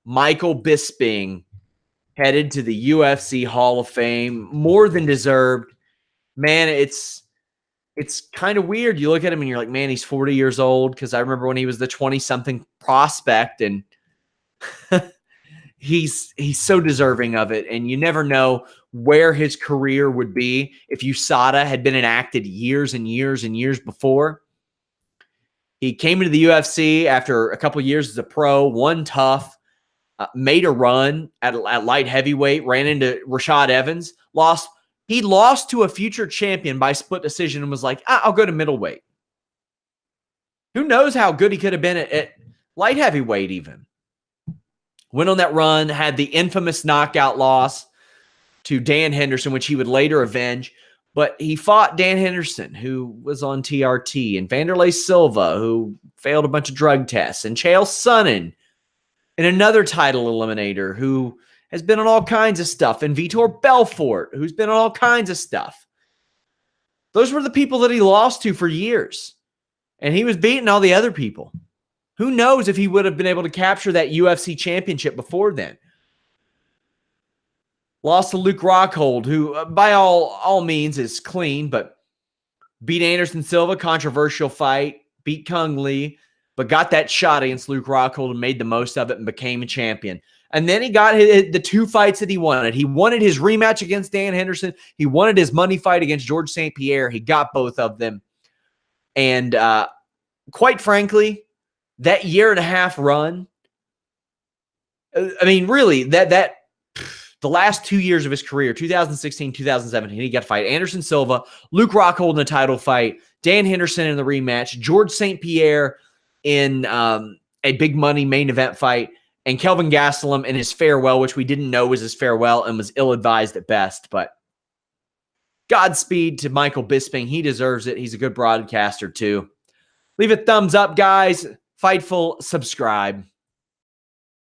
Michael Bisping headed to the UFC Hall of Fame. More than deserved. Man, it's kind of weird. You look at him and you're like, man, he's 40 years old. Because I remember when he was the 20-something prospect, and he's so deserving of it. And you never know where his career would be if USADA had been enacted years and years and years before. He came into the UFC after a couple years as a pro, won tough, made a run at light heavyweight, ran into Rashad Evans, lost. He lost to a future champion by split decision and was like, I'll go to middleweight. Who knows how good he could have been at light heavyweight even. Went on that run, had the infamous knockout loss to Dan Henderson, which he would later avenge. But he fought Dan Henderson, who was on TRT, and Vanderlei Silva, who failed a bunch of drug tests, and Chael Sonnen, and another title eliminator who has been on all kinds of stuff, and Vitor Belfort, who's been on all kinds of stuff. Those were the people that he lost to for years, and he was beating all the other people. Who knows if he would have been able to capture that UFC championship before then. Lost to Luke Rockhold, who by all means is clean, but beat Anderson Silva, controversial fight, beat Kung Lee, but got that shot against Luke Rockhold and made the most of it and became a champion. And then he got the two fights that he wanted. He wanted his rematch against Dan Henderson. He wanted his money fight against George St. Pierre. He got both of them. And quite frankly, that year and a half run, I mean, really, that the last 2 years of his career, 2016, 2017, he got to fight Anderson Silva, Luke Rockhold in a title fight, Dan Henderson in the rematch, George St. Pierre in a big money main event fight, and Kelvin Gastelum in his farewell, which we didn't know was his farewell and was ill-advised at best. But Godspeed to Michael Bisping. He deserves it. He's a good broadcaster too. Leave a thumbs up, guys. Fightful, subscribe.